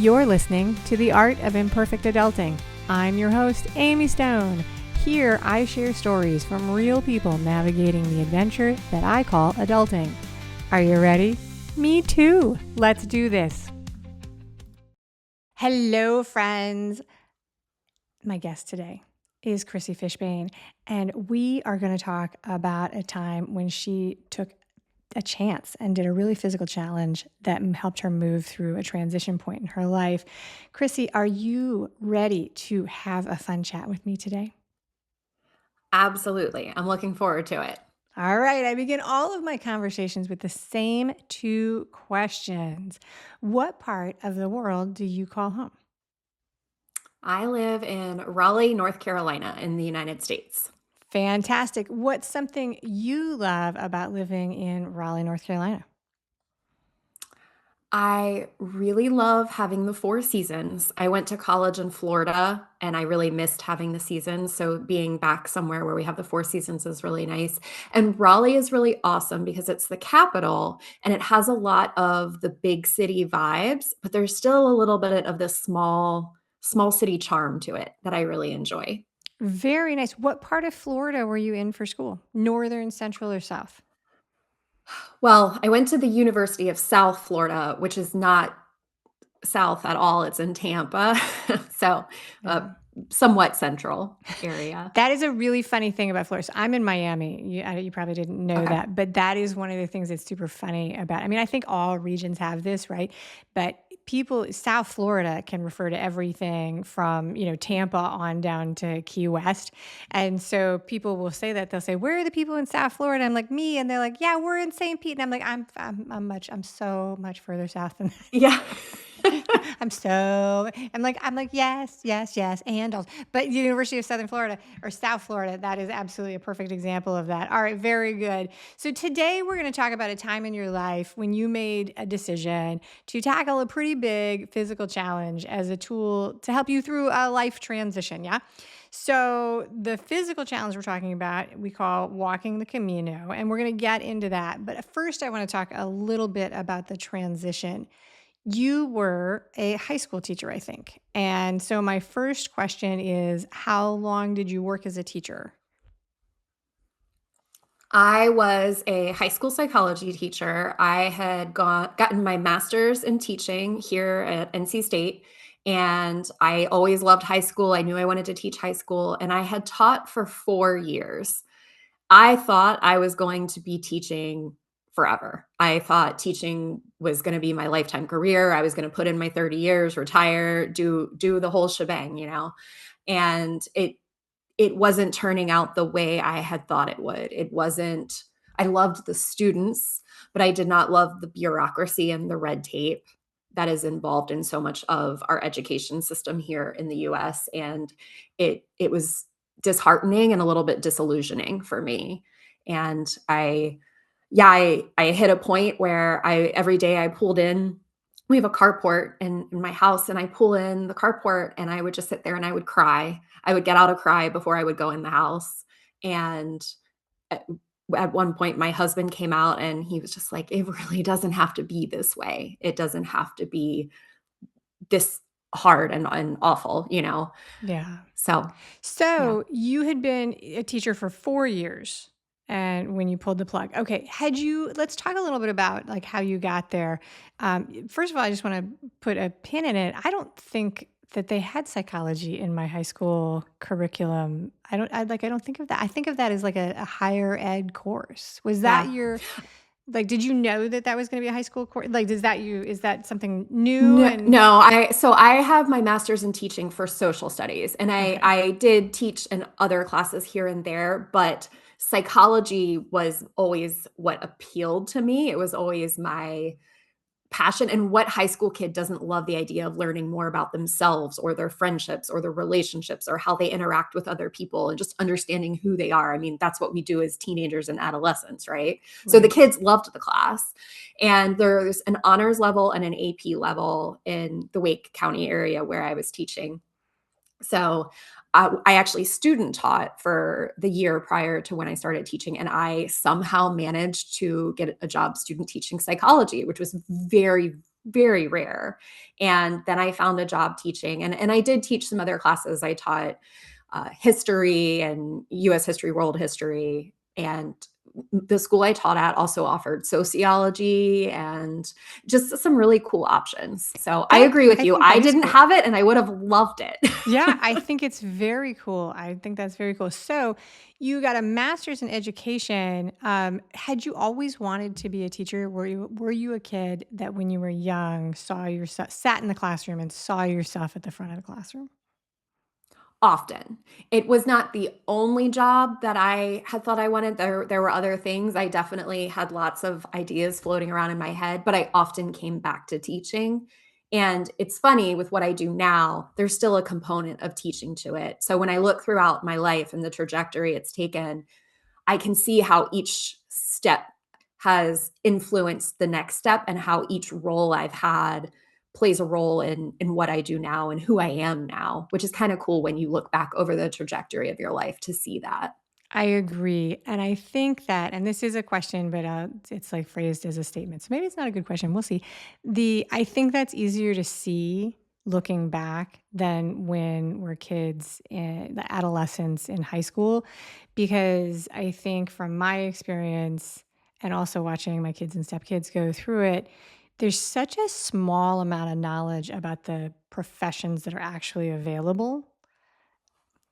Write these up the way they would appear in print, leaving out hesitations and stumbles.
You're listening to the Art of Imperfect Adulting. I'm your host, Amy Stone. Here, I share stories from real people navigating the adventure that I call adulting. Are you ready? Me too. Let's do this. Hello, friends. My guest today is Crissy Fishbane, and we are going to talk about a time when she took a chance and did a really physical challenge that helped her move through a transition point in her life. Crissy, are you ready to have a fun chat with me today? Absolutely. I'm looking forward to it. All right. I begin all of my conversations with the same two questions. What part of the world do you call home? I live in Raleigh, North Carolina in the United States. Fantastic. What's something you love about living in Raleigh, North Carolina? I really love having the 4 seasons. I went to college in Florida, and I really missed having the seasons, so being back somewhere where we have the 4 seasons is really nice, and Raleigh is really awesome because it's the capital, and it has a lot of the big city vibes, but there's still a little bit of this small city charm to it that I really enjoy. Very nice. What part of Florida were you in for school? Northern, central, or south? Well, I went to the University of South Florida, which is not south at all, it's in Tampa. So, uh, Yeah. somewhat central area. That is a really funny thing about Florida. So I'm in Miami. You probably didn't know Okay. that, but that is one of the things that's super funny about. I mean, I think all regions have this, right? But people, South Florida can refer to everything from Tampa on down to Key West, and so people will say that they'll say, "Where are the people in South Florida?" I'm like, "Me," and they're like, "Yeah, we're in St. Pete," and I'm like, I'm so much further south than that." Yeah. I'm like, yes, yes, yes. And also, but University of Southern Florida or South Florida, that is absolutely a perfect example of that. All right. Very good. So today we're going to talk about a time in your life when you made a decision to tackle a pretty big physical challenge as a tool to help you through a life transition. Yeah. So the physical challenge we're talking about, we call walking the Camino, and we're going to get into that. But first, I want to talk a little bit about the transition. You were a high school teacher, I think. And so my first question is, how long did you work as a teacher? I was a high school psychology teacher. I had gotten my master's in teaching here at NC State, and I always loved high school. I knew I wanted to teach high school, and I had taught for 4 years. I thought I was going to be teaching forever. I thought teaching was gonna be my lifetime career. I was gonna put in my 30 years, retire, do the whole shebang. And it wasn't turning out the way I had thought it would. It wasn't I loved the students, but I did not love the bureaucracy and the red tape that is involved in so much of our education system here in the US, and it was disheartening and a little bit disillusioning for me. And I hit a point where I every day I pulled in we have a carport in my house, and I pull in the carport, and I would just sit there and I would cry. I would get out a cry before I would go in the house, and at at one point, my husband came out, and he was just like, "It really doesn't have to be this way. It doesn't have to be this hard and awful." Yeah. So, yeah. So you had been a teacher for 4 years and when you pulled the plug. Okay. Let's talk a little bit about like how you got there. First of all, I just want to put a pin in it. I don't think that they had psychology in my high school curriculum. I don't think of that. I think of that as like a higher ed course. Was that Yeah. did you know that that was going to be a high school course? Like, is that something new? No, And no, I have my master's in teaching for social studies, and I okay. I did teach in other classes here and there, but psychology was always what appealed to me. It was always my passion, and what high school kid doesn't love the idea of learning more about themselves or their friendships or their relationships or how they interact with other people and just understanding who they are. I mean, that's what we do as teenagers and adolescents, right? So the Right. kids loved the class. And there's an honors level and an AP level in the Wake County area where I was teaching. So I actually student taught for the year prior to when I started teaching, and I somehow managed to get a job student teaching psychology, which was very, very rare. And then I found a job teaching, and I did teach some other classes. I taught history and US history, world history. And the school I taught at also offered sociology and just some really cool options. So I That agree with I you. think I that is didn't cool. have it and I would have loved it. Yeah, I think it's very cool. I think that's very cool. So, you got a master's in education. Had you always wanted to be a teacher? Were you a kid that when you were young saw yourself sat in the classroom and saw yourself at the front of the classroom? Often. It was not the only job that I had thought I wanted. There were other things. I definitely had lots of ideas floating around in my head, but I often came back to teaching. And it's funny with what I do now, there's still a component of teaching to it. So when I look throughout my life and the trajectory it's taken, I can see how each step has influenced the next step and how each role I've had plays a role in what I do now and who I am now, which is kind of cool when you look back over the trajectory of your life to see that. I agree. And I think that, and this is a question, but it's like phrased as a statement. So maybe it's not a good question. We'll see. I think that's easier to see looking back than when we're kids in the adolescence in high school, because I think from my experience and also watching my kids and stepkids go through it, there's such a small amount of knowledge about the professions that are actually available.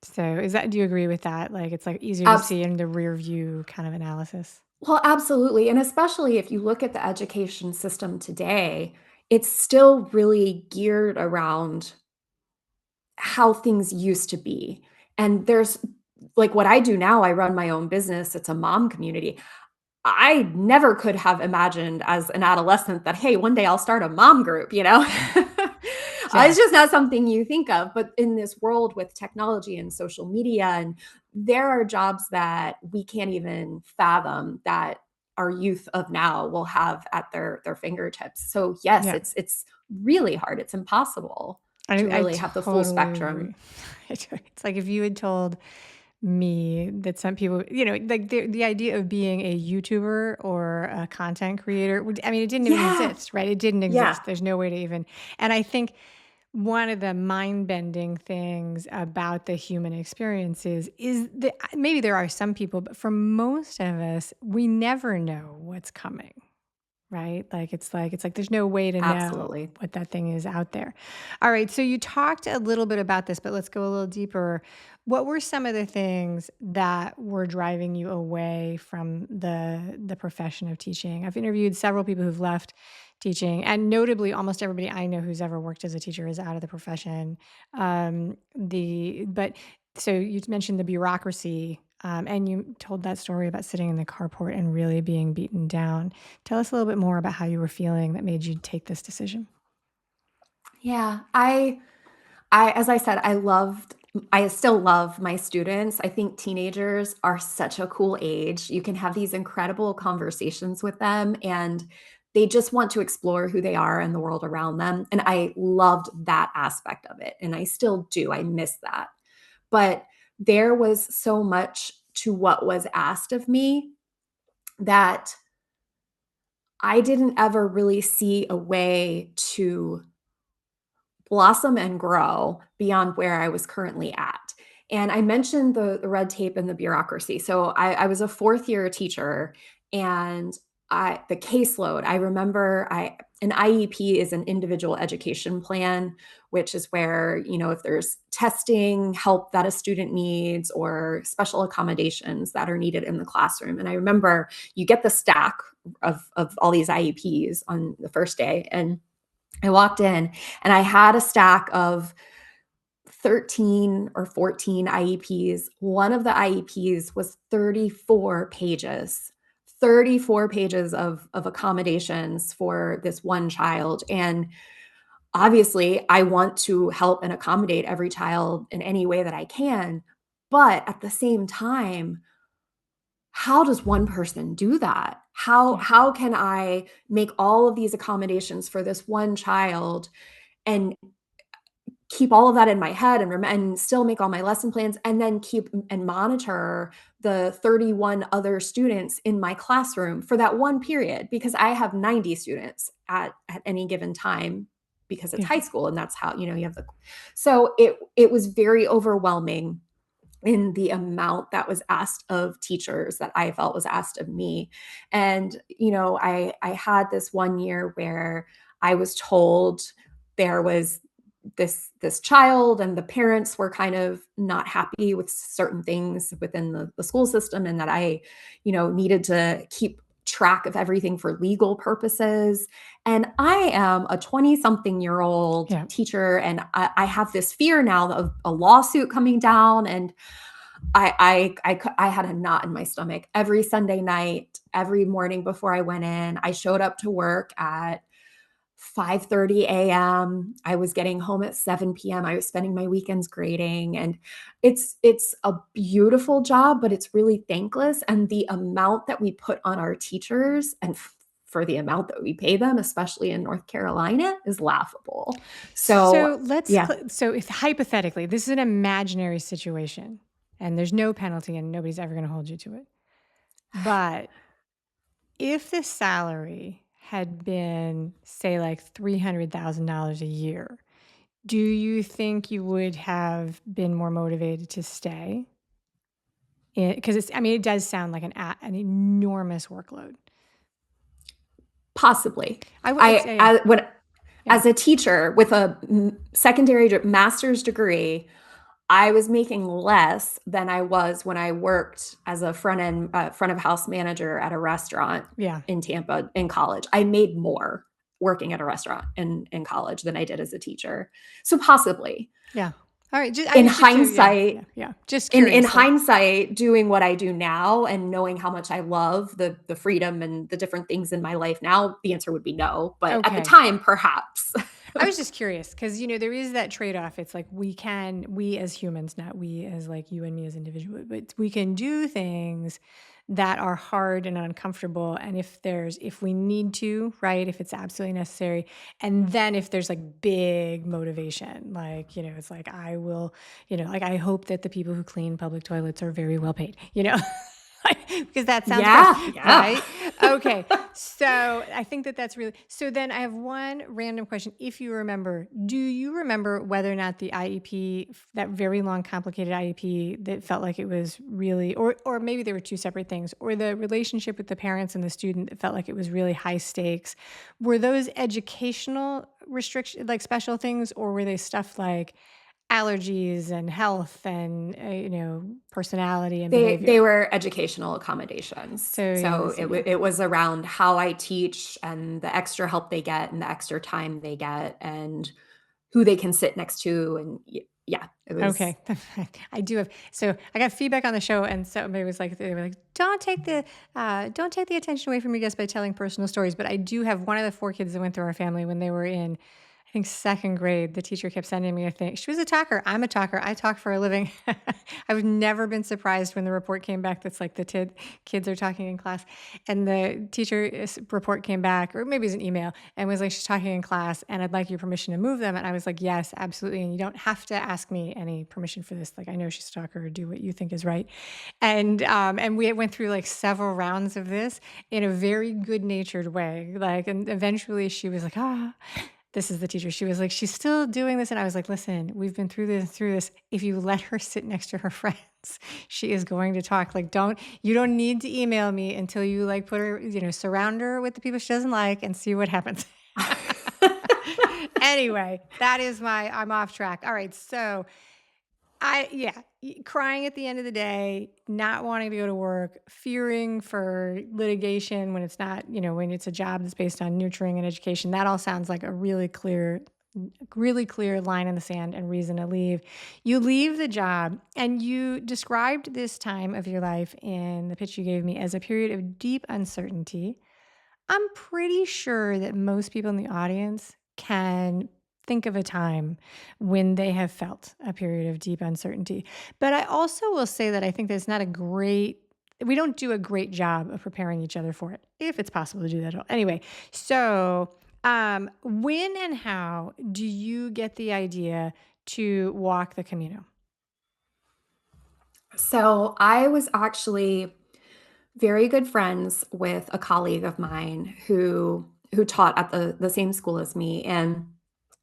So do you agree with that? Like, it's, like, easier to Abs- see in the rear view kind of analysis? well, absolutely. And especially if you look at the education system today, it's still really geared around how things used to be. And there's like what I do now, I run my own business. It's a mom community. I never could have imagined as an adolescent that, hey, one day I'll start a mom group, you know? It's Yes. just not something you think of. But in this world with technology and social media, and there are jobs that we can't even fathom that our youth of now will have at their fingertips. So yes, Yeah. it's really hard. It's impossible to I really have the full totally spectrum. agree. It's like if you had told me that some people, like, the idea of being a YouTuber or a content creator would I mean, it didn't even Yeah. exist, right? It didn't Yeah. exist. There's no way to even and I think one of the mind-bending things about the human experiences is that maybe there are some people, but for most of us, we never know what's coming. Right? Like there's no way to know Absolutely. what that thing is out there. All right, so you talked a little bit about this, but let's go a little deeper. What were some of the things that were driving you away from the profession of teaching? I've interviewed several people who've left teaching, and notably, almost everybody I know who's ever worked as a teacher is out of the profession. But so you mentioned the bureaucracy, and you told that story about sitting in the carport and really being beaten down. Tell us a little bit more about how you were feeling that made you take this decision. Yeah. As I said, I still love my students. I think teenagers are such a cool age. You can have these incredible conversations with them, and they just want to explore who they are and the world around them. And I loved that aspect of it. And I still do. I miss that. But there was so much to what was asked of me that I didn't ever really see a way to blossom and grow beyond where I was currently at. And I mentioned the red tape and the bureaucracy. So I was a fourth year teacher, and the caseload. I remember an IEP is an individual education plan, which is where, if there's testing help that a student needs or special accommodations that are needed in the classroom. And I remember you get the stack of all these IEPs on the first day, and I walked in and I had a stack of 13 or 14 IEPs. One of the IEPs was 34 pages. 34 pages of accommodations for this one child. And obviously, I want to help and accommodate every child in any way that I can. But at the same time, how does one person do that? How Yeah. how can I make all of these accommodations for this one child and keep all of that in my head and still make all my lesson plans and then keep and monitor the 31 other students in my classroom for that one period because I have 90 students at any given time because it's Yeah. high school and that's how, you have the so it was very overwhelming in the amount that was asked of teachers that I felt was asked of me. And, I had this one year where I was told there was this child and the parents were kind of not happy with certain things within the school system and that I, needed to keep track of everything for legal purposes. And I am a 20 something year old Yeah. teacher and I have this fear now of a lawsuit coming down and I had a knot in my stomach every Sunday night, every morning before I went in. I showed up to work at 5:30 a.m. I was getting home at 7 p.m. I was spending my weekends grading and it's a beautiful job, but it's really thankless and the amount that we put on our teachers and for the amount that we pay them, especially in North Carolina, is laughable. So, So yeah. so if hypothetically, this is an imaginary situation and there's no penalty and nobody's ever going to hold you to it. But if the salary had been, say, like $300,000 a year, do you think you would have been more motivated to stay? Because it does sound like an enormous workload. Possibly. I would, I yeah, I when yeah, as a teacher with a secondary master's degree, I was making less than I was when I worked as a front of house manager at a restaurant yeah, in Tampa in college. I made more working at a restaurant in college than I did as a teacher. So possibly. yeah. All right, In yeah, hindsight, yeah, yeah. Just in curious, like, hindsight, doing what I do now and knowing how much I love the freedom and the different things in my life now, the answer would be no, but at the okay. time, perhaps. I was just curious because there is that trade off. It's like we as humans, not we as like you and me as individuals, but we can do things that are hard and uncomfortable. And if we need to, right, if it's absolutely necessary, and then if there's like big motivation, like, it's like I will, like I hope that the people who clean public toilets are very well paid, because that sounds gross, Yeah, yeah. right? Okay. So I think that's really, so then I have one random question. If you remember, do you remember whether or not the IEP, that very long, complicated IEP that felt like it was really, or maybe there were two separate things, or the relationship with the parents and the student that felt like it was really high stakes, were those educational restrictions, like special things, or were they stuff like allergies and health and, personality and They behavior? were educational accommodations. So yeah, So so yeah. it was around how I teach and the extra help they get and the extra time they get and who they can sit next to and yeah, it was Okay. I do have, so I got feedback on the show and somebody was like, they were like, don't take the attention away from your guests by telling personal stories. But I do have one of the four kids that went through our family when they were in, I think, second grade. The teacher kept sending me a thing. She was a talker. I'm a talker. I talk for a living. I've never been surprised when the report came back that's like kids are talking in class. And the teacher's report came back, or maybe it was an email, and was like, she's talking in class and I'd like your permission to move them. And I was like, yes, absolutely. And you don't have to ask me any permission for this. Like, I know she's a talker, do what you think is right. And we went through like several rounds of this in a very good natured way. Like, and eventually she was like, this is the teacher. She was like, she's still doing this. And I was like, listen, we've been through this. If you let her sit next to her friends, she is going to talk. Like, you don't need to email me until you like put her, surround her with the people she doesn't like and see what happens. Anyway, I'm off track. All right. So crying at the end of the day, not wanting to go to work, fearing for litigation when it's not, when it's a job that's based on nurturing and education. That all sounds like a really clear line in the sand and reason to leave. You leave the job and you described this time of your life in the pitch you gave me as a period of deep uncertainty. I'm pretty sure that most people in the audience can think of a time when they have felt a period of deep uncertainty. But I also will say that I think that's not we don't do a great job of preparing each other for it, if it's possible to do that at all. Anyway, so When and how do you get the idea to walk the Camino? So I was actually very good friends with a colleague of mine who taught at the same school as me, and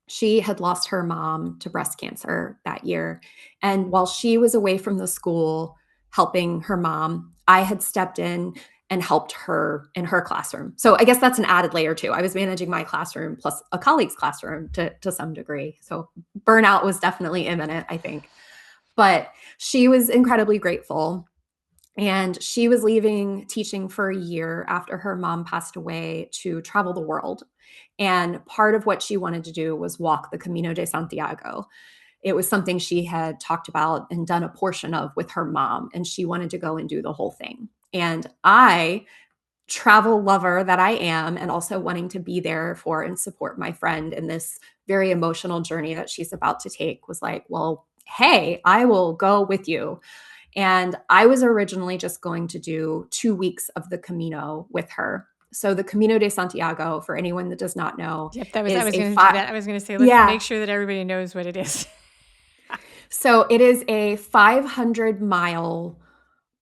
she had lost her mom to breast cancer that year. And while she was away from the school helping her mom, I had stepped in and helped her in her classroom. So I guess that's an added layer too. I was managing my classroom plus a colleague's classroom to some degree. So burnout was definitely imminent, I think. But she was incredibly grateful, and she was leaving teaching for a year after her mom passed away to travel the world. And part of what she wanted to do was walk the Camino de Santiago. It was something she had talked about and done a portion of with her mom, and she wanted to go and do the whole thing. And I, travel lover that I am, and also wanting to be there for and support my friend in this very emotional journey that she's about to take, was like, well, hey, I will go with you. And I was originally just going to do 2 weeks of the Camino with her. So the Camino de Santiago, for anyone that does not know, Yep, that was I is was a gonna do five. that. I was gonna say, let's Yeah. make sure that everybody knows what it is. So it is a 500-mile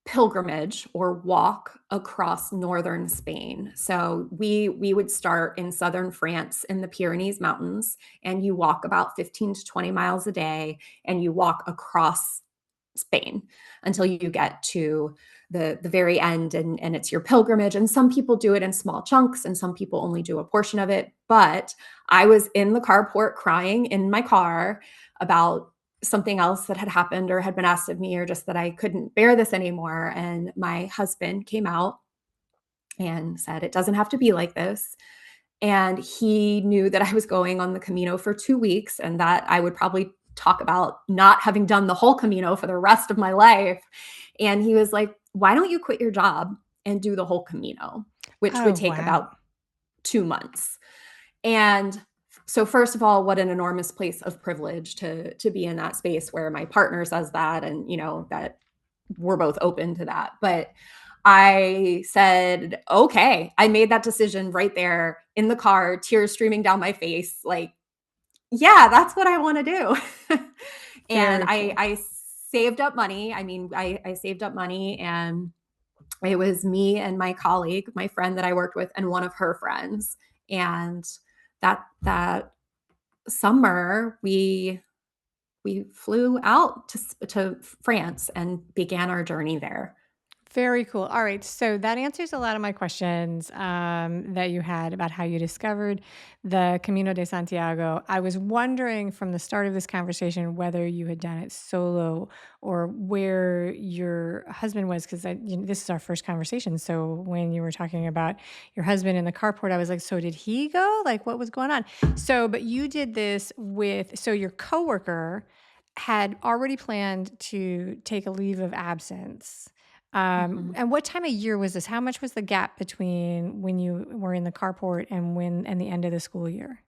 pilgrimage or walk across northern Spain. So we would start in southern France in the Pyrenees Mountains, and you walk about 15 to 20 miles a day, and you walk across Spain until you get to the very end, and it's your pilgrimage. And some people do it in small chunks, and some people only do a portion of it. But I was in the carport crying in my car about something else that had happened or had been asked of me, or just that I couldn't bear this anymore. And my husband came out and said, it doesn't have to be like this. And he knew that I was going on the Camino for 2 weeks, and that I would probably talk about not having done the whole Camino for the rest of my life. And he was like, why don't you quit your job and do the whole Camino, which Oh, would take wow. about 2 months. And so, first of all, what an enormous place of privilege to be in that space where my partner says that, and that we're both open to that. But I said, okay. I made that decision right there in the car, tears streaming down my face. Like, yeah, that's what I want to do. And Very I, cool. I saved up money. I mean, I saved up money, and it was me and my colleague, my friend that I worked with, and one of her friends. And that summer, we flew out to France and began our journey there. Very cool. All right. So that answers a lot of my questions that you had about how you discovered the Camino de Santiago. I was wondering from the start of this conversation whether you had done it solo or where your husband was, because this is our first conversation. So when you were talking about your husband in the carport, I was like, so did he go? Like, what was going on? So, but you did this with, so your coworker had already planned to take a leave of absence. Mhm. And what time of year was this? How much was the gap between when you were in the carport and the end of the school year?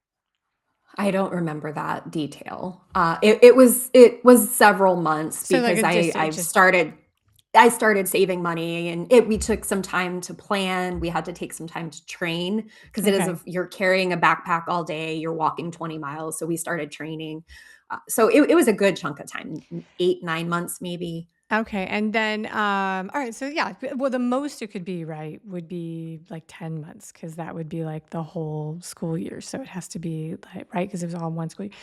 I don't remember that detail. It was several months, So like because a I distance, just started saving money, and we took some time to plan. We had to take some time to train, because okay. you're carrying a backpack all day, you're walking 20 miles. So we started training. So it was a good chunk of time, 8, 9 months maybe. Okay, and then, all right, so yeah, well, the most it could be, right, would be like 10 months because that would be like the whole school year. So it has to be like, right, because it was all one school year.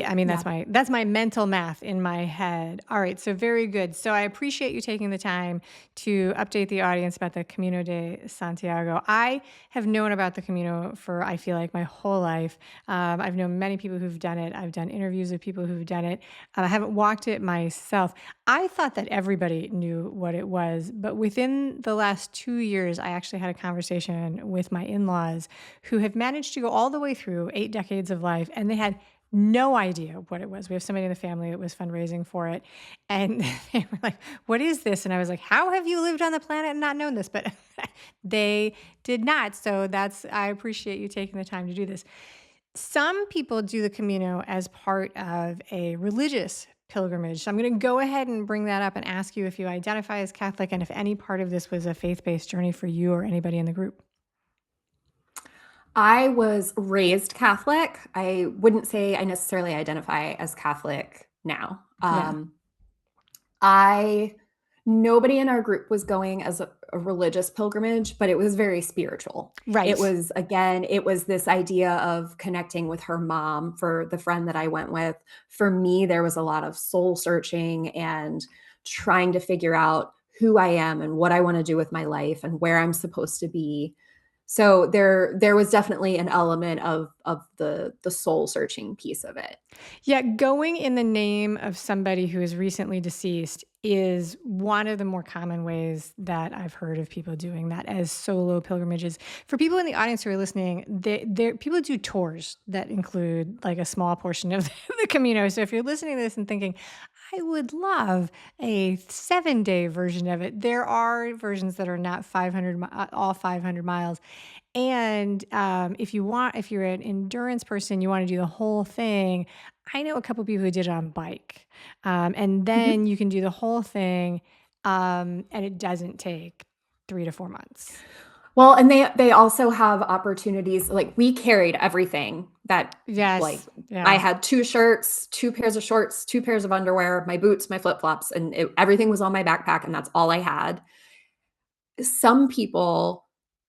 I mean, Yeah. that's my mental math in my head. All right, so very good. So I appreciate you taking the time to update the audience about the Camino de Santiago. I have known about the Camino for, I feel like, my whole life. I've known many people who've done it. I've done interviews with people who've done it. I haven't walked it myself. I thought that everybody knew what it was, but within the last 2 years, I actually had a conversation with my in-laws who have managed to go all the way through 8 decades of life, and they had no idea what it was. We have somebody in the family that was fundraising for it, and they were like, "What is this?" And I was like, "How have you lived on the planet and not known this?" But they did not. So I appreciate you taking the time to do this. Some people do the Camino as part of a religious pilgrimage. So I'm going to go ahead and bring that up and ask you if you identify as Catholic and if any part of this was a faith-based journey for you or anybody in the group. I was raised Catholic. I wouldn't say I necessarily identify as Catholic now. Yeah. I Nobody in our group was going as a religious pilgrimage, but it was very spiritual. It Right. was again, it was this idea of connecting with her mom for the friend that I went with. For me, there was a lot of soul searching and trying to figure out who I am and what I want to do with my life and where I'm supposed to be. So there was definitely an element of the soul searching piece of it. Yeah, going in the name of somebody who is recently deceased is one of the more common ways that I've heard of people doing that as solo pilgrimages. For people in the audience who are listening, people do tours that include like a small portion of the Camino. So if you're listening to this and thinking, I would love a 7-day version of it, there are versions that are not 500, all 500 miles. And if you're an endurance person, you want to do the whole thing. I know a couple people who did it on bike, and Mhm. then you can do the whole thing, and it doesn't take 3 to 4 months. Well, and they also have opportunities like, we carried everything that like, Yes, I yeah. had 2 shirts, 2 pairs of shorts, 2 pairs of underwear, my boots, my flip-flops, and everything was on my backpack, and that's all I had. Some people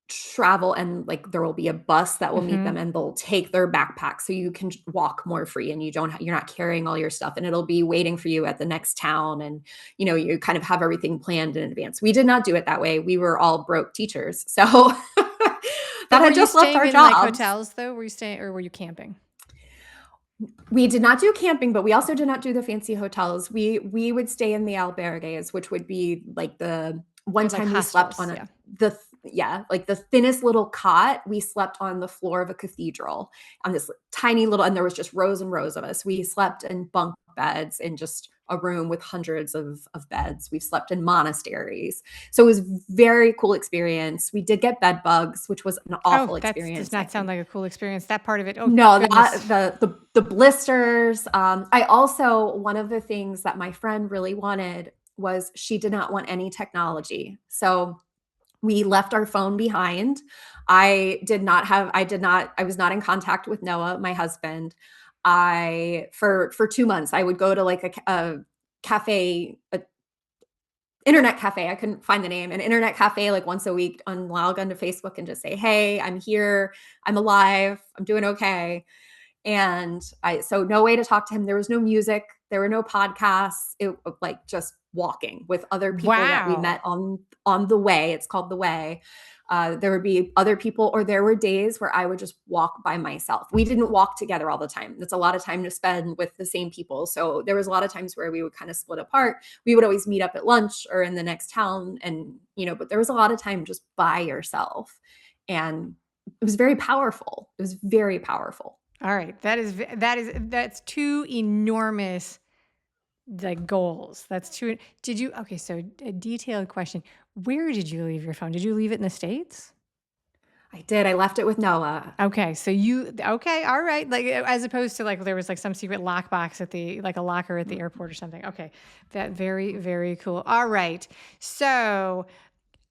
travel and, like, there will be a bus that will meet them, Hmm. and they'll take their backpack so you can j walk more free and you're not carrying all your stuff, and it'll be waiting for you at the next town, and, you kind of have everything planned in advance. We did not do it that way. We were all broke teachers, so But that were had you just left staying our in like jobs. hotels though? Were you staying or were you camping? We did not do camping, but we also did not do the fancy hotels. We would stay in the albergues, which would be like the one They're like time we slept hostels, on yeah. yeah, like the thinnest little cot. We slept on the floor of a cathedral on this tiny little, and there was just rows and rows of us. We slept in bunk beds in just a room with hundreds of beds. We've slept in monasteries. So it was very cool experience. We did get bed bugs, which was an Oh, awful that does experience. not sound like a cool experience. That part of it. Oh No, goodness. the blisters, I also one of the things that my friend really wanted was she did not want any technology. So, we left our phone behind. I was not in contact with Noah, my husband. I for 2 months, I would go to, like, a cafe, internet cafe. I couldn't find the name. An internet cafe, like, once a week, on log onto Facebook and just say, "Hey, I'm here. I'm alive. I'm doing okay." And I so no way to talk to him. There was no music, there were no podcasts. It like just walking with other people that we Wow. met on the way. It's called the way. There would be other people, or there were days where I would just walk by myself. We didn't walk together all the time. That's a lot of time to spend with the same people. So there was a lot of times where we would kind of split apart. We would always meet up at lunch or in the next town, and but there was a lot of time just by yourself, and it was very powerful. It was very powerful. All right. That's two enormous like goals. That's two. Did you, okay. So a detailed question. Where did you leave your phone? Did you leave it in the States? I did. I left it with Noah. Okay. Okay. All right. Like, as opposed to like, there was like some secret lockbox at like a locker at the airport or something. Okay. That very, very cool. All right. So,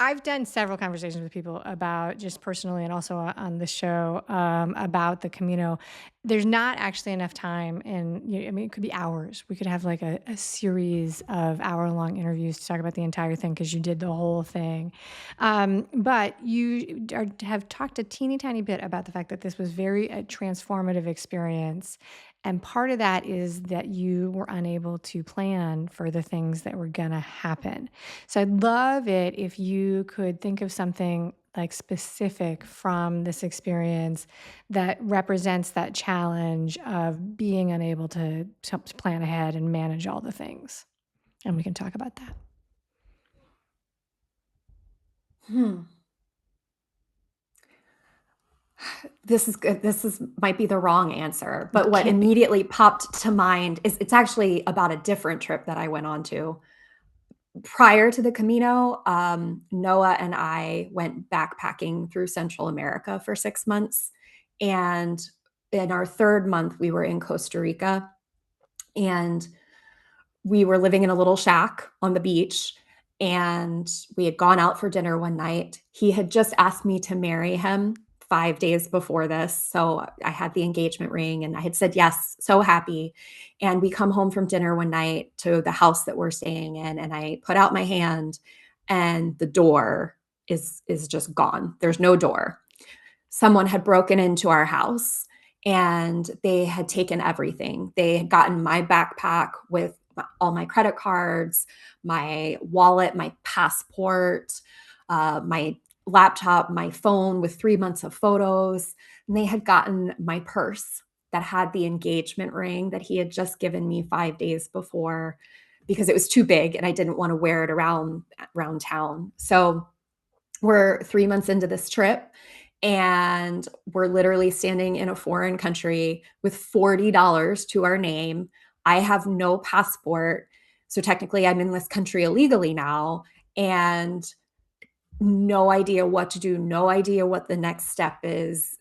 I've done several conversations with people about just personally and also on the show about the Camino. There's not actually enough time, and I mean, it could be hours. We could have like a series of hour-long interviews to talk about the entire thing because you did the whole thing. But have talked a teeny tiny bit about the fact that this was very a transformative experience. And part of that is that you were unable to plan for the things that were going to happen. So I'd love it if you could think of something like specific from this experience that represents that challenge of being unable to plan ahead and manage all the things. And we can talk about that. Hmm. This is good. This is might be the wrong answer, but what Can't be. immediately popped to mind is it's actually about a different trip that I went on to. Prior to the Camino, Noah and I went backpacking through Central America for 6 months, and in our 3rd month, we were in Costa Rica, and we were living in a little shack on the beach, and we had gone out for dinner one night. He had just asked me to marry him 5 days before this. So I had the engagement ring and I had said yes, so happy. And we come home from dinner one night to the house that we're staying in, and I put out my hand and the door is just gone. There's no door. Someone had broken into our house and they had taken everything. They had gotten my backpack with all my credit cards, my wallet, my passport, my laptop, my phone with 3 months of photos. And they had gotten my purse that had the engagement ring that he had just given me 5 days before because it was too big and I didn't want to wear it around town. So we're 3 months into this trip and we're literally standing in a foreign country with $40 to our name. I have no passport. So technically, I'm in this country illegally now and no idea what to do, no idea what the next step is.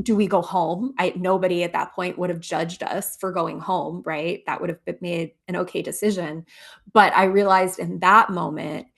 Do we go home? Nobody at that point would have judged us for going home, right? That would have been made an okay decision. But I realized in that moment,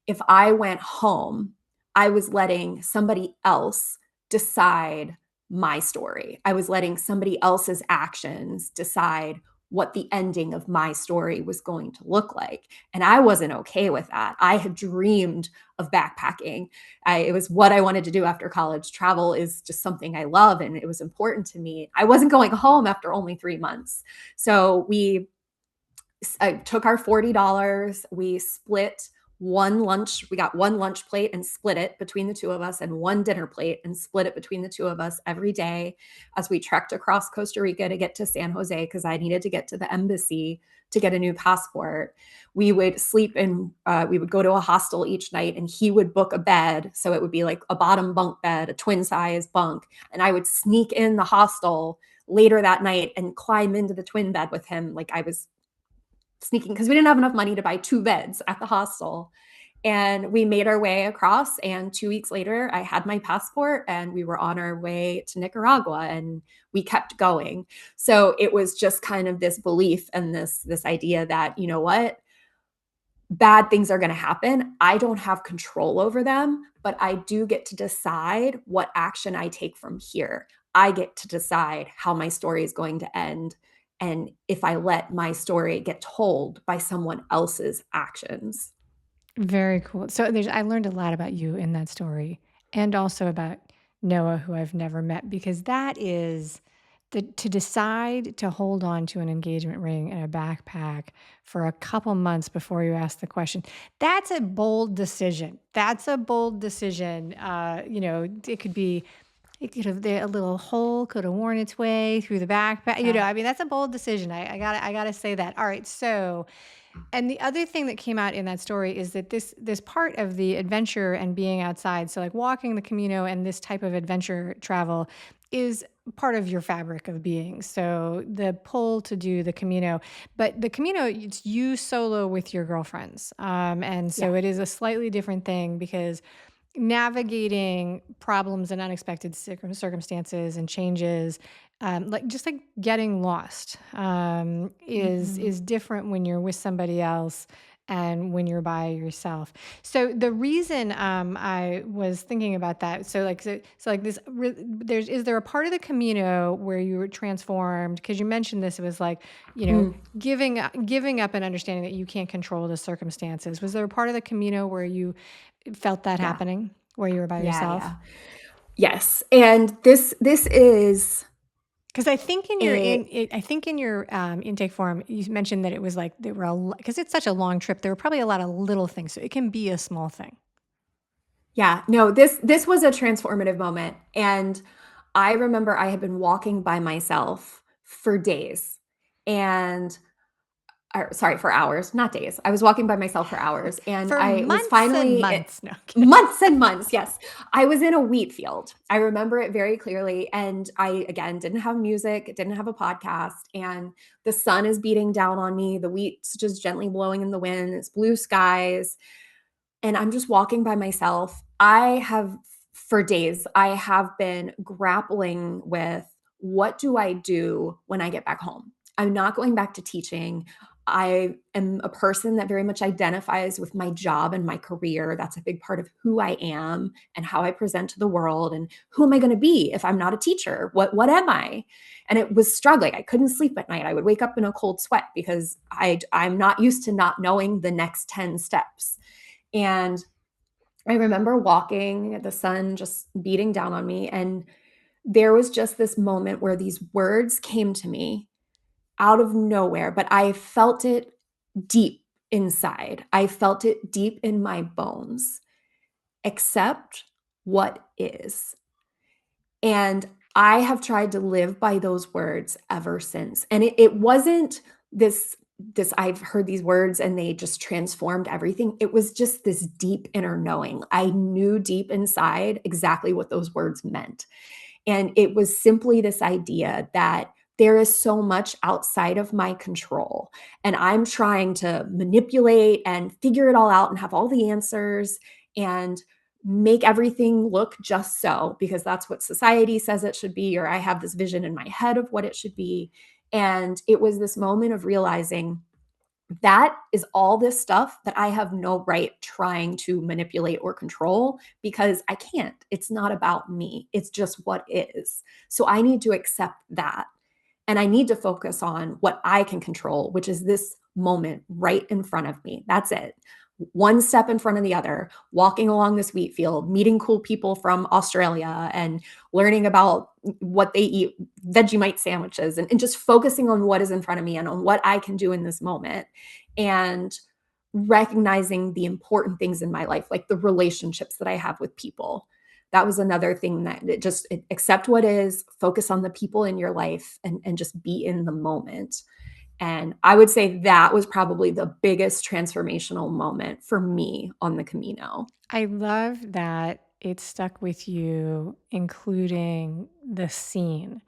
if I went home, I was letting somebody else decide my story. I was letting somebody else's actions decide what the ending of my story was going to look like. And I wasn't okay with that. I had dreamed of backpacking. It was what I wanted to do after college. Travel is just something I love and it was important to me. I wasn't going home after only 3 months. So I took our $40. We split one lunch. We got one lunch plate and split it between the two of us, and one dinner plate and split it between the two of us every day as we trekked across Costa Rica to get to San Jose because I needed to get to the embassy to get a new passport. We would sleep in, we would go to a hostel each night and he would book a bed. So it would be like a bottom bunk bed, a twin size bunk. And I would sneak in the hostel later that night and climb into the twin bed with him. Like I was sneaking because we didn't have enough money to buy two beds at the hostel. And we made our way across. And 2 weeks later, I had my passport and we were on our way to Nicaragua and we kept going. So it was just kind of this belief and this idea that, you know what, bad things are going to happen. I don't have control over them, but I do get to decide what action I take from here. I get to decide how my story is going to end and if I let my story get told by someone else's actions. Very cool. So I learned a lot about you in that story and also about Noah, who I've never met, because that is to decide to hold on to an engagement ring and a backpack for a couple months before you ask the question. That's a bold decision. That's a bold decision. It could have a little hole could have worn its way through the backpack. Yeah. I mean, that's a bold decision. I gotta say that. All right, so and the other thing that came out in that story is that this part of the adventure and being outside, so like walking the Camino and this type of adventure travel is part of your fabric of being. So the pull to do the Camino, but the Camino, it's you solo with your girlfriends. And so Yeah. it is a slightly different thing because navigating problems and unexpected circumstances and changes, like getting lost, Mhm. is different when you're with somebody else and when you're by yourself. So the reason I was thinking about that, so like this, is there a part of the Camino where you were transformed? Because you mentioned this, it was like, Mm. giving up and understanding that you can't control the circumstances. Was there a part of the Camino where you felt that Yeah. happening, where you were by Yeah, yourself? yeah. Yes. And this is Because I think a I think in your intake form, you mentioned that it was like there were because it's such a long trip. There were probably a lot of little things, so it can be a small thing. yeah, no, this was a transformative moment, and I remember I had been walking by myself for days, and or sorry, for hours, not days. I was walking by myself for hours, and For I was months and finally months. No, I'm kidding. months and months, yes. I was in a wheat field. I remember it very clearly, and I, again, didn't have music, didn't have a podcast, and the sun is beating down on me, the wheat's just gently blowing in the wind, it's blue skies, and I'm just walking by myself. For days, I have been grappling with what do I do when I get back home? I'm not going back to teaching. I am a person that very much identifies with my job and my career. That's a big part of who I am and how I present to the world. And who am I going to be if I'm not a teacher? What am I? And it was struggling. I couldn't sleep at night. I would wake up in a cold sweat because I'm not used to not knowing the next 10 steps. And I remember walking, the sun just beating down on me. And there was just this moment where these words came to me out of nowhere, but I felt it deep inside. I felt it deep in my bones. Accept what is. And I have tried to live by those words ever since. And it wasn't this I've heard these words and they just transformed everything. It was just this deep inner knowing. I knew deep inside exactly what those words meant. And it was simply this idea that there is so much outside of my control. And I'm trying to manipulate and figure it all out and have all the answers and make everything look just so because that's what society says it should be, or I have this vision in my head of what it should be. And it was this moment of realizing that is all this stuff that I have no right trying to manipulate or control because I can't. It's not about me. It's just what is. So I need to accept that. And I need to focus on what I can control, which is this moment right in front of me. That's it. One step in front of the other, walking along this wheat field, meeting cool people from Australia and learning about what they eat, Vegemite sandwiches, and just focusing on what is in front of me and on what I can do in this moment. And recognizing the important things in my life, like the relationships that I have with people. That was another thing that accept what is, focus on the people in your life and just be in the moment. And I would say that was probably the biggest transformational moment for me on the Camino. I love that it stuck with you, including the scene,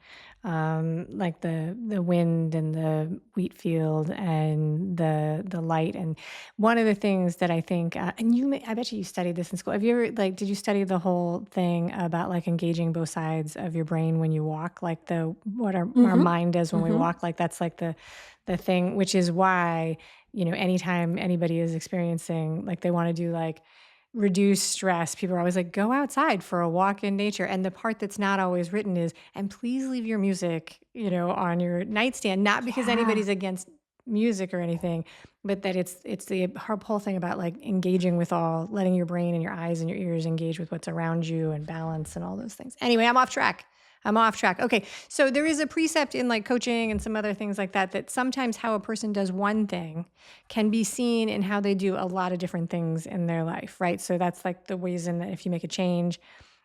like the wind and the wheat field and the light. And one of the things that I think, and I bet you studied this in school. Have you ever did you study the whole thing about like engaging both sides of your brain when you walk, like the what our Mhm, mind does when we mhm. walk? Like that's like the thing, which is why anytime anybody is experiencing like they want to do like reduce stress, people are always like, go outside for a walk in nature. And the part that's not always written is, and please leave your music, on your nightstand, not because Yeah. anybody's against music or anything, but that it's the whole thing about like engaging with all, letting your brain and your eyes and your ears engage with what's around you and balance and all those things. Anyway, I'm off track. I'm off track. Okay. So there is a precept in like coaching and some other things like that, that sometimes how a person does one thing can be seen in how they do a lot of different things in their life, right? So that's like the ways in that if you make a change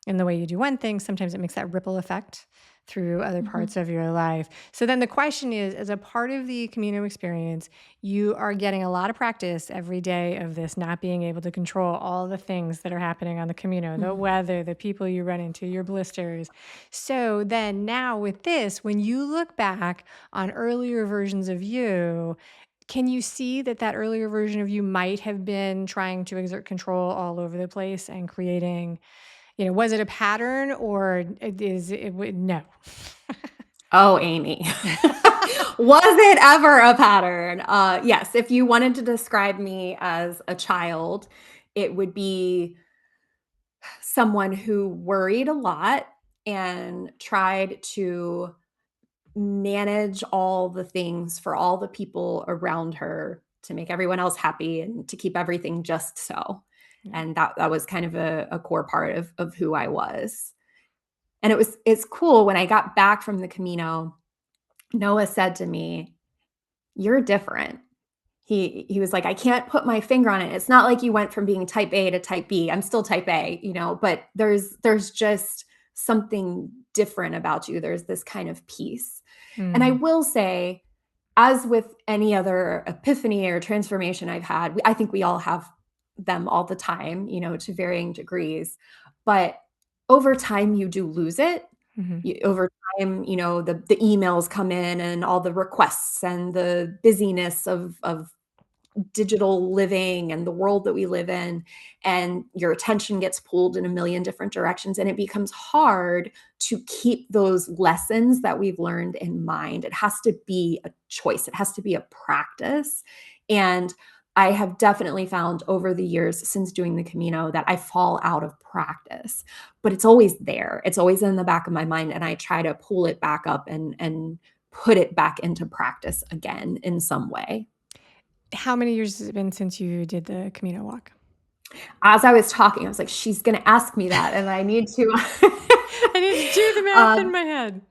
in the way you do one thing, sometimes it makes that ripple effect through other Mhm, parts of your life. So then the question is, as a part of the Camino experience, you are getting a lot of practice every day of this, not being able to control all the things that are happening on the Camino, the mhm. weather, the people you run into, your blisters. So then now with this, when you look back on earlier versions of you, can you see that that earlier version of you might have been trying to exert control all over the place and creating, was it a pattern or is it, no? Oh, Amy. Was it ever a pattern? Yes, if you wanted to describe me as a child, it would be someone who worried a lot and tried to manage all the things for all the people around her to make everyone else happy and to keep everything just so. Yeah. And that was kind of a core part of who I was. And it's cool when I got back from the Camino, Noah said to me, "You're different." He was like, "I can't put my finger on it. It's not like you went from being type A to type B. I'm still type A, but there's just something different about you. There's this kind of peace." And I Mm. will say, as with any other epiphany or transformation I've had, I think we all have them all the time, to varying degrees. But over time, you do lose it. Hmm. Over time, the emails come in and all the requests and the busyness of digital living and the world that we live in, and your attention gets pulled in a million different directions, and it becomes hard to keep those lessons that we've learned in mind. It has to be a choice, it has to be a practice. And I have definitely found over the years since doing the Camino that I fall out of practice, but it's always there. It's always in the back of my mind, and I try to pull it back up and put it back into practice again in some way. How many years has it been since you did the Camino walk? As I was talking, I was like, she's going to ask me that, and I need to. I need to do the math in um, my head.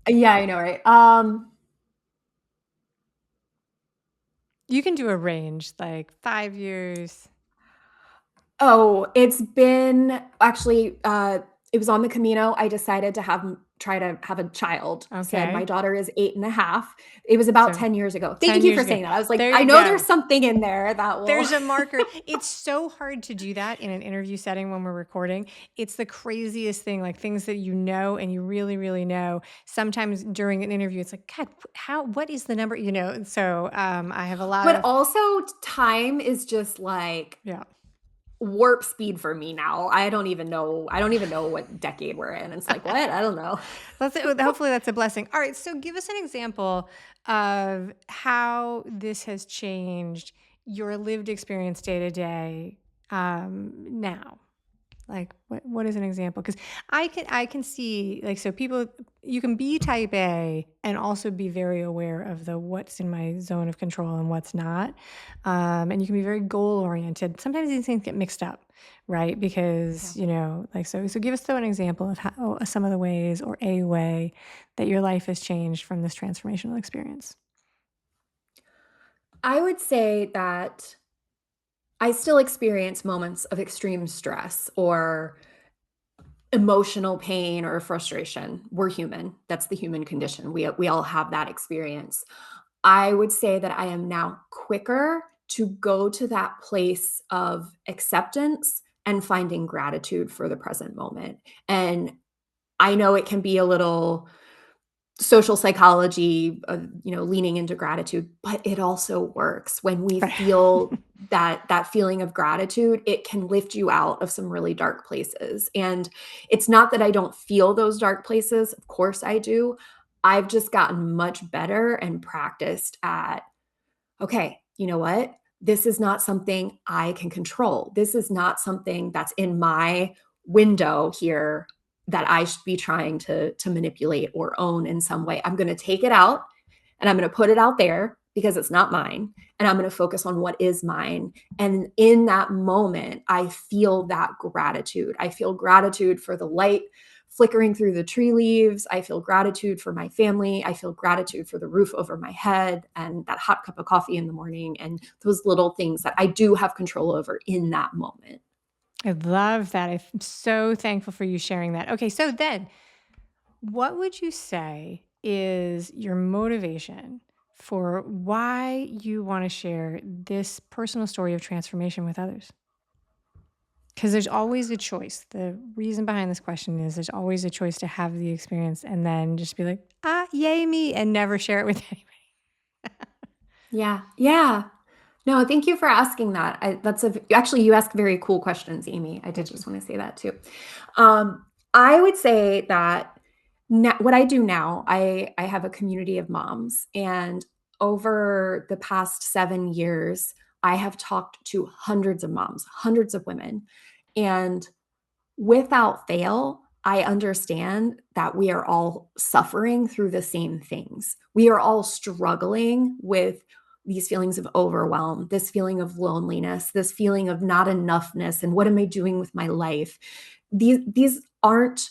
yeah, I know, right? You can do a range, like 5 years. Oh, it's been actually, it was on the Camino. I decided to try to have a child. Said my Okay. daughter is 8.5. It was about So 10 years ago. Thank 10 you years for ago. saying that. I was like, There I you know there's go. something in there that will. There's a marker. It's so hard to do that in an interview setting when we're recording. It's the craziest thing, like things that you know and you really, really know. Sometimes during an interview, it's like, God, what is the number? And so I have a lot But of, also, time is just like yeah. warp speed for me now. I don't even know. I don't even know what decade we're in. It's like, what? I don't know. Hopefully that's a blessing. All right. So give us an example of how this has changed your lived experience day to day now. Like what is an example? Because I can see, like, so people, you can be type A and also be very aware of the what's in my zone of control and what's not, and you can be very goal oriented. Sometimes these things get mixed up, right? Yeah. Because like, so give us though an example of how some of the ways or a way that your life has changed from this transformational experience. I would say that I still experience moments of extreme stress or emotional pain or frustration. We're human. That's the human condition. We all have that experience. I would say that I am now quicker to go to that place of acceptance and finding gratitude for the present moment. And I know it can be a little social psychology, leaning into gratitude, but it also works. When we Right. feel that feeling of gratitude, it can lift you out of some really dark places. And it's not that I don't feel those dark places. Of course I do. I've just gotten much better and practiced at, okay, you know what? This is not something I can control. This is not something that's in my window here that I should be trying to manipulate or own in some way. I'm going to take it out and I'm going to put it out there because it's not mine. And I'm going to focus on what is mine. And in that moment, I feel that gratitude. I feel gratitude for the light flickering through the tree leaves. I feel gratitude for my family. I feel gratitude for the roof over my head and that hot cup of coffee in the morning and those little things that I do have control over in that moment. I love that. I'm so thankful for you sharing that. Okay, so then what would you say is your motivation for why you want to share this personal story of transformation with others? Because there's always a choice. The reason behind this question is there's always a choice to have the experience and then just be like, yay me, and never share it with anybody. Yeah. Yeah. No, thank you for asking that. Actually, you ask very cool questions, Amy. I did Thank you. just want to say that too. I would say that what I do now, I have a community of moms, and over the past 7 years, I have talked to hundreds of moms, hundreds of women, and without fail, I understand that we are all suffering through the same things. We are all struggling with these feelings of overwhelm, this feeling of loneliness, this feeling of not enoughness, and what am I doing with my life? These aren't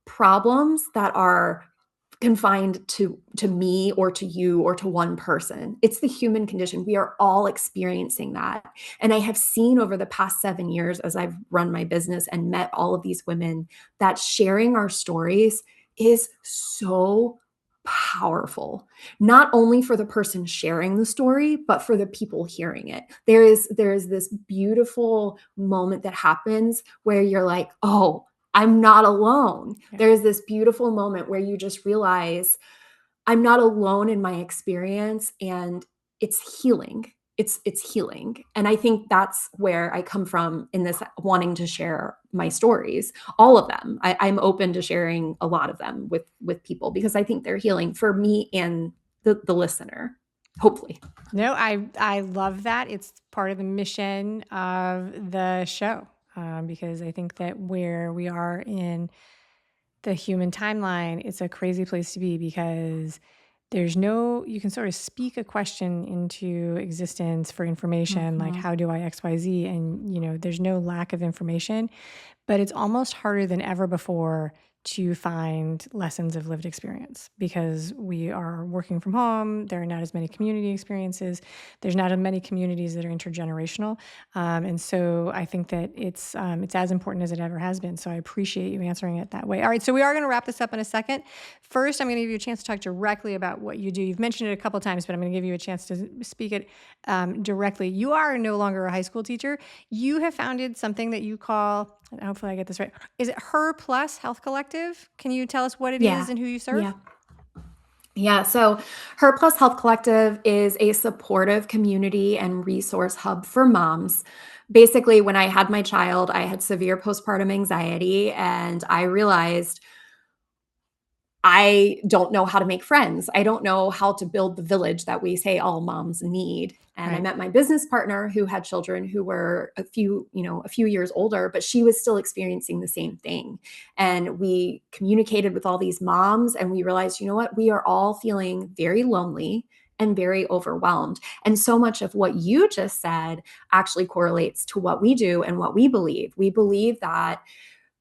problems that are confined to me or to you or to one person. It's the human condition. We are all experiencing that. And I have seen over the past 7 years as I've run my business and met all of these women that sharing our stories is so powerful, not only for the person sharing the story, but for the people hearing it. There is this beautiful moment that happens where you're like, oh, I'm not alone. Yeah. There's this beautiful moment where you just realize I'm not alone in my experience and it's healing. it's healing. And I think that's where I come from in this wanting to share my stories, all of them. I'm open to sharing a lot of them with people because I think they're healing for me and the listener, hopefully. No, I love that. It's part of the mission of the show, because I think that where we are in the human timeline, it's a crazy place to be because you can sort of speak a question into existence for information, like Mhm. how do I XYZ? And, there's no lack of information, but it's almost harder than ever before to find lessons of lived experience because we are working from home. There are not as many community experiences. There's not as many communities that are intergenerational, and so I think that it's as important as it ever has been. So I appreciate you answering it that way. All right, so we are going to wrap this up in a second. First, I'm going to give you a chance to talk directly about what you do. You've mentioned it a couple times, but I'm going to give you a chance to speak it directly. You are no longer a high school teacher. You have founded something that you call, and hopefully I get this right. Is it Her Plus Health Collective? Can you tell us what it Yeah. is and who you Yeah. serve? Yeah, so Her Plus Health Collective is a supportive community and resource hub for moms. Basically, when I had my child, I had severe postpartum anxiety, and I realized I don't know how to make friends. I don't know how to build the village that we say all moms need. And I Right. met my business partner who had children who were a few years older, but she was still experiencing the same thing. And we communicated with all these moms and we realized, you know what? We are all feeling very lonely and very overwhelmed. And so much of what you just said actually correlates to what we do and what we believe. We believe that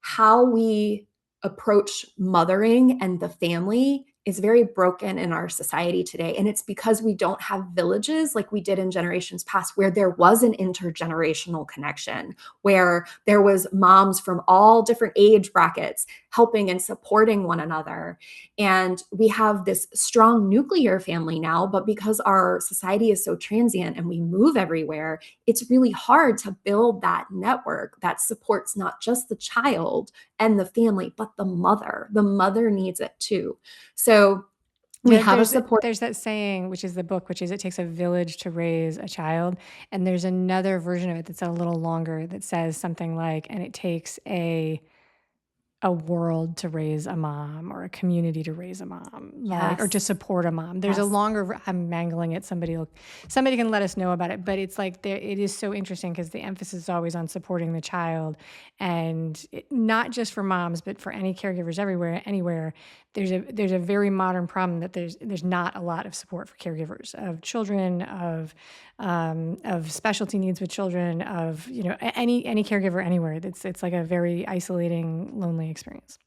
how we approach mothering and the family is very broken in our society today. And it's because we don't have villages like we did in generations past, where there was an intergenerational connection, where there was moms from all different age brackets helping and supporting one another. And we have this strong nuclear family now, but because our society is so transient and we move everywhere, it's really hard to build that network that supports not just the child and the family, but the mother. The mother needs it too. So we have a support. There's that saying, which is the book, which is it takes a village to raise a child. And there's another version of it that's a little longer that says something like, and it takes a world to raise a mom or a community to raise a mom, like, or to Yes. support a mom. There's a Yes. longer, I'm mangling it. Somebody can let us know about it, but it's like it is so interesting because the emphasis is always on supporting the child and not just for moms, but for any caregivers everywhere, anywhere. There's a very modern problem that there's not a lot of support for caregivers of children, of specialty needs with children, of any caregiver anywhere. It's like a very isolating, lonely experience.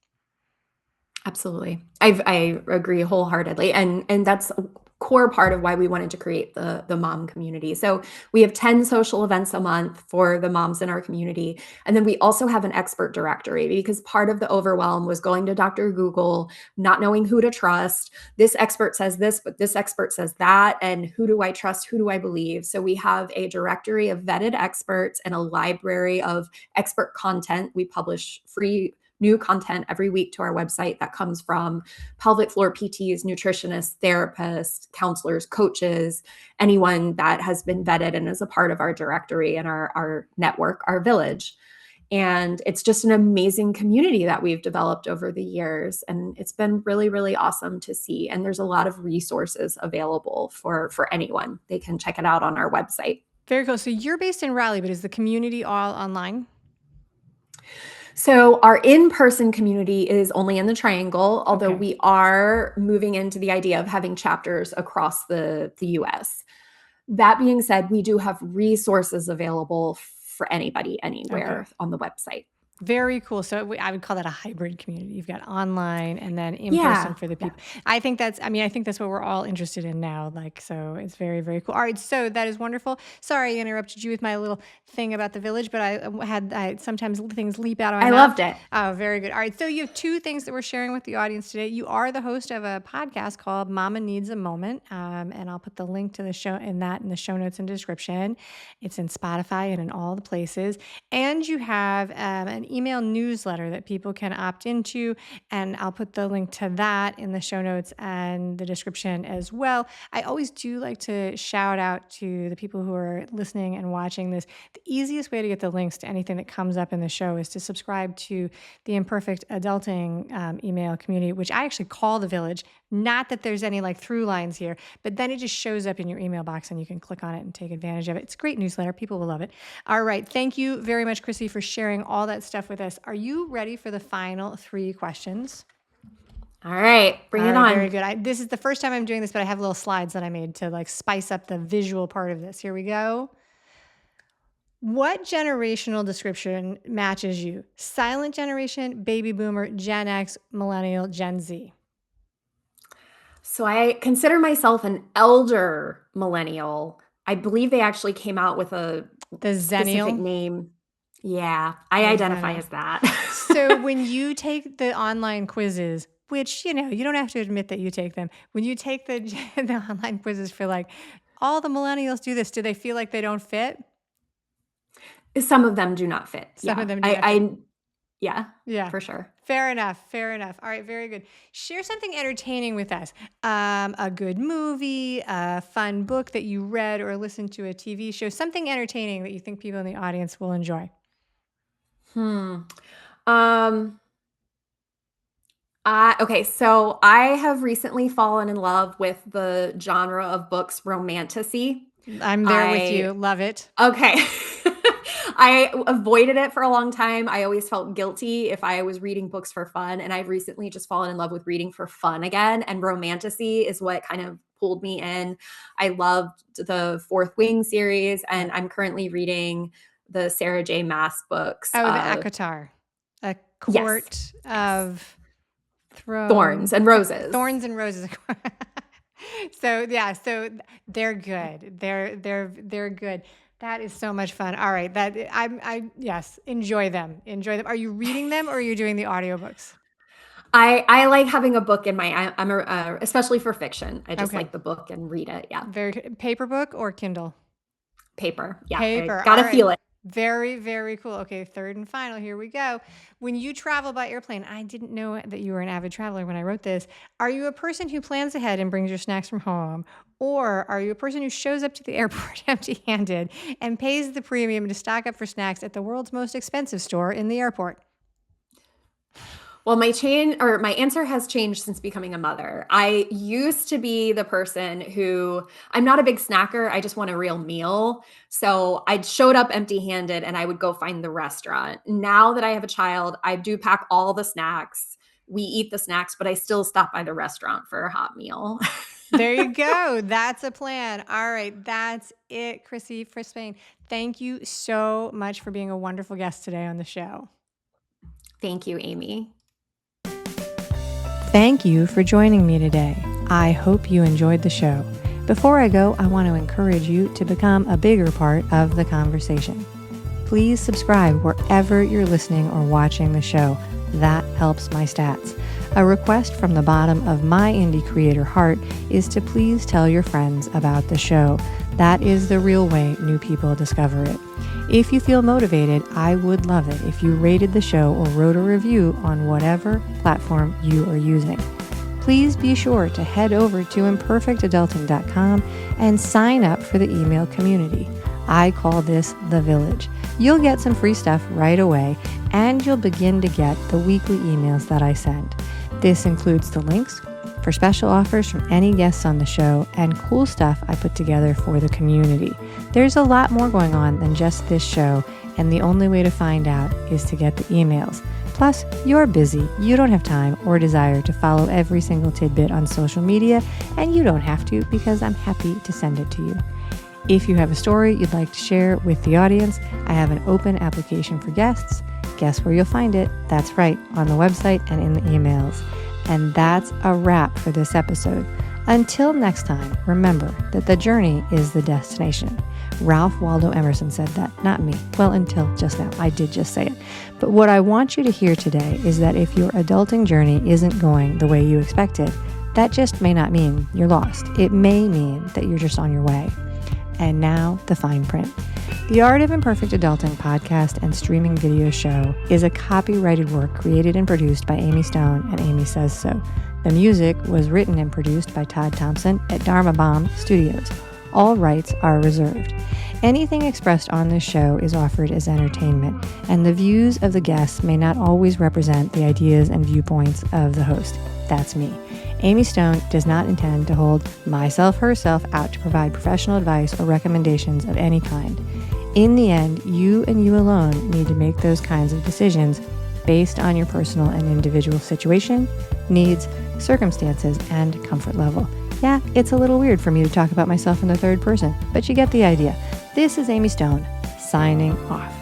Absolutely. I agree wholeheartedly, and that's a core part of why we wanted to create the mom community. So we have 10 social events a month for the moms in our community, and then we also have an expert directory because part of the overwhelm was going to Dr. Google, not knowing who to trust. This expert says this, but this expert says that, and who do I trust? Who do I believe? So we have a directory of vetted experts and a library of expert content. We publish free new content every week to our website that comes from pelvic floor PTs, nutritionists, therapists, counselors, coaches, anyone that has been vetted and is a part of our directory and our network, our village. And it's just an amazing community that we've developed over the years. And it's been really, really awesome to see. And there's a lot of resources available for anyone. They can check it out on our website. Very cool. So you're based in Raleigh, but is the community all online? So our in-person community is only in the Triangle, although Okay. we are moving into the idea of having chapters across the US. That being said, we do have resources available for anybody Okay. anywhere on the website. Very cool. So I would call that a hybrid community. You've got online and then in person Yeah, for the yeah. people. I think that's what we're all interested in now. Like, so it's very, very cool. All right. So that is wonderful. Sorry, I interrupted you with my little thing about the village, but I sometimes things leap out of my I mouth. loved it. Oh, very good. All right. So you have two things that we're sharing with the audience today. You are the host of a podcast called Mama Needs a Moment. And I'll put the link to the show in the show notes and description. It's in Spotify and in all the places. And you have an email newsletter that people can opt into, and I'll put the link to that in the show notes and the description as well. I always do like to shout out to the people who are listening and watching this. The easiest way to get the links to anything that comes up in the show is to subscribe to the Imperfect Adulting email community, which I actually call the Village. Not that there's any like through lines here, but then it just shows up in your email box and you can click on it and take advantage of it. It's a great newsletter. People will love it. All right. Thank you very much, Crissy, for sharing all that stuff with us. Are you ready for the final 3 questions? All right. Bring it on. Very good. This is the first time I'm doing this, but I have little slides that I made to like spice up the visual part of this. Here we go. What generational description matches you? Silent generation, baby boomer, Gen X, millennial, Gen Z? So I consider myself an elder millennial. I believe they actually came out with a The specific Zennial? name. Yeah, I identify as that. So when you take the online quizzes, which, you don't have to admit that you take them. When you take the online quizzes for like, all the millennials do this, do they feel like they don't fit? Some of them do not fit. Some Yeah. of them do not fit. Yeah, Yeah. for sure. Fair enough. All right, very good. Share something entertaining with us. A good movie, a fun book that you read or listened to a TV show, something entertaining that you think people in the audience will enjoy. Okay, so I have recently fallen in love with the genre of books romantasy. I'm there with you. Love it. Okay. I avoided it for a long time. I always felt guilty if I was reading books for fun, and I've recently just fallen in love with reading for fun again, and romantasy is what kind of pulled me in. I loved the Fourth Wing series, and I'm currently reading the Sarah J. Maas books. Oh, the ACOTAR. A Court of Thorns and Roses. Thorns and Roses. So they're good. They're good. That is so much fun. All right. Yes, enjoy them. Are you reading them or are you doing the audiobooks? I like having a book in my, especially for fiction. I just Okay. like the book and read it. Yeah. Very good. Paper book or Kindle? Paper. Yeah. Paper. I gotta feel it. Very, very cool. Okay, third and final. Here we go. When you travel by airplane, I didn't know that you were an avid traveler when I wrote this. Are you a person who plans ahead and brings your snacks from home? Or are you a person who shows up to the airport empty-handed and pays the premium to stock up for snacks at the world's most expensive store in the airport? Well, my answer has changed since becoming a mother. I used to be the person who, I'm not a big snacker. I just want a real meal. So I showed up empty-handed and I would go find the restaurant. Now that I have a child, I do pack all the snacks. We eat the snacks, but I still stop by the restaurant for a hot meal. There you go. That's a plan. All right. That's it, Crissy Fishbane. Thank you so much for being a wonderful guest today on the show. Thank you, Amy. Thank you for joining me today. I hope you enjoyed the show. Before I go, I want to encourage you to become a bigger part of the conversation. Please subscribe wherever you're listening or watching the show. That helps my stats. A request from the bottom of my indie creator heart is to please tell your friends about the show. That is the real way new people discover it. If you feel motivated, I would love it if you rated the show or wrote a review on whatever platform you are using. Please be sure to head over to imperfectadulting.com and sign up for the email community. I call this the Village. You'll get some free stuff right away, and you'll begin to get the weekly emails that I send. This includes the links for special offers from any guests on the show and cool stuff I put together for the community. There's a lot more going on than just this show, and the only way to find out is to get the emails. Plus, you're busy. You don't have time or desire to follow every single tidbit on social media, and you don't have to because I'm happy to send it to you. If you have a story you'd like to share with the audience, I have an open application for guests. Guess where you'll find it? That's right, on the website and in the emails. And that's a wrap for this episode. Until next time, remember that the journey is the destination. Ralph Waldo Emerson said that, not me. Well, until just now. I did just say it. But what I want you to hear today is that if your adulting journey isn't going the way you expected, that just may not mean you're lost. It may mean that you're just on your way. And now, the fine print. The Art of Imperfect Adulting podcast and streaming video show is a copyrighted work created and produced by Amy Stone and Amy Says So. The music was written and produced by Todd Thompson at Dharma Bomb Studios. All rights are reserved. Anything expressed on this show is offered as entertainment, and the views of the guests may not always represent the ideas and viewpoints of the host. That's me. Amy Stone does not intend to hold herself out to provide professional advice or recommendations of any kind. In the end, you and you alone need to make those kinds of decisions based on your personal and individual situation, needs, circumstances, and comfort level. Yeah, it's a little weird for me to talk about myself in the third person, but you get the idea. This is Amy Stone, signing off.